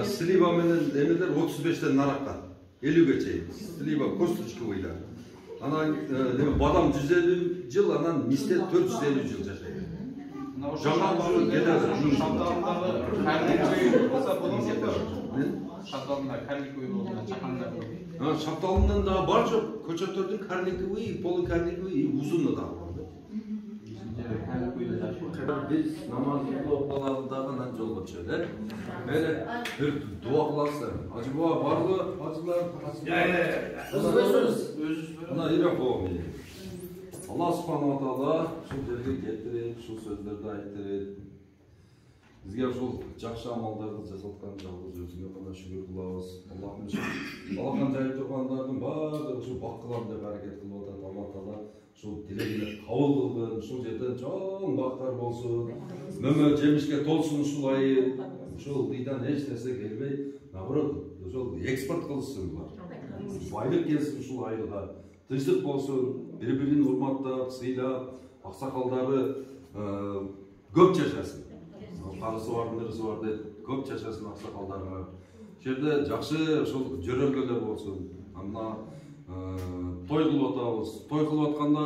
слива менен эмелер 35тен наракка 50ге чейин. Слива косточка бойлар. Анан бадам 150 жыл, анан мисте 450 жыл жашайт.
Шапталында карликовый чакандар.
Шапталынын да бар жок, көчөттөрдүн карликовый, полукарликовый, узуну да бар. Биз намазды окуп алгандагы анан жолго чыгып, мени бир дуа кыласыздар. Ажыба барлы ажылар. Мына ирак болом. Allah subhanahu wa ta'ala şu жерге келтирип, şu сөздөрдү айтып, бизге ушул жакшы амалдарды жасаткан жалгыз өзүңө гана шүгүр кылабыз. Аллахым балакан жайып тургандардын баардыгы ушул бак кылам деп аракет кылып атат. Алла таала ушул тилегине кабыл кылгын, ушул жерден чоң бактар болсун, мөмө жемишке толсун ушул айы, ушул кыйдан эч нерсе келбей, наоборот, ушул экспорт кылышсын булар. Байлык келсин ушул айылга. Тынчтык болсун, бири-бирин урматтап, сыйлап, аксакалдары көп жашасын. Карысы бар, нырысы бар деп көп жашасын аксакалдарга. Жерде жакшы ошол жөрөлгөлөр болсун. Мына той кылып атабыз. Той кылып атканда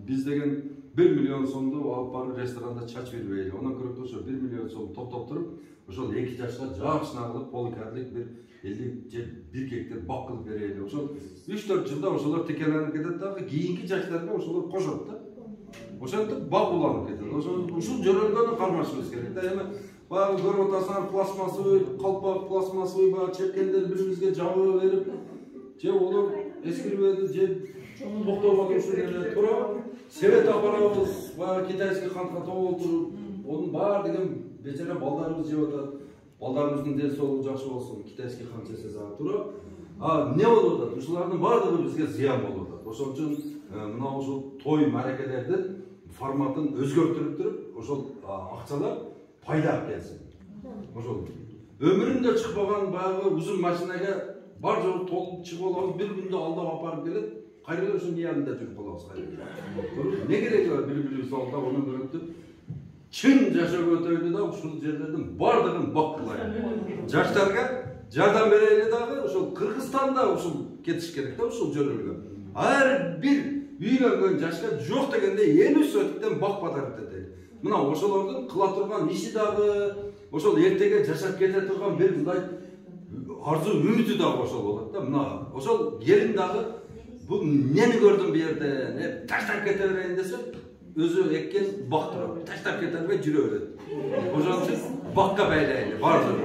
биз деген 1 миллион сомду алып барып ресторанда чач бербейли. Онан көрөк ошо 1 миллион сом топтоп туруп, ошол 2 жашка жакшына кылып полукарлик бир 50 же 1 гектар бак кылып берели. Ошол 3-4 жылда ошолор текеленип кетет дагы, кийинки жаштарга ошолор кошот да. Ошентип бак уланып кетет. Ушул жөрөлгөнү кармашыбыз керек да. Эми баягы көрүп атасыңар пластмассовый калпак, пластмассовый баягы чепкендер бирибизге жабып берип, же олор эскирбеди, же токтоп атып ушул жерде туруп, себет апарабыз, баягы китайский кантка толтуруп, онун баардыгын бечара балдарыбыз жеп атат. Балдарыбыздын ден соолугу жакшы болсун, китайский кан жесе дагы туруп. Не болуп атат? Ушулардын баардыгы бизге зыян болуп атат. Ошон үчүн мына ушул той маракелердин форматын өзгөртүрүп туруп, ошол акчалар пайда алып келсин. Ошол өмүрүндө чыкпаган баягы узун машинага бар жолу толуп чыгып алабыз, бир күндө алдап апарып келет, кайра ошонун янында жүрүп калабыз кайра. Не кереги бар бири-бирибизди алдап онун көрөтүп, чын жашоо өтөйлү да ушул жерлердин баардыгын бак кылайлы. Жаштарга жардам берели дагы, ошол Кыргызстанда ушул кетиш керек да ушул жөрөлгө. Ар бир үйлөнгөн жашка жок дегенде 50 сөтүктөн бак бадарып кетели. Мына ошолордун кыла турган иши дагы, ошол эртеге жашап кете турган бир мындай арзу үмүтү дагы ошол болот да. Мына ошол келин дагы бул нени көрдүм бу жерде, таштап кете берейин десе, өзү эккен бак туруп, таштап кете бербей жүрө берет. Ошон үчүн бакка байлайлы, бар жок.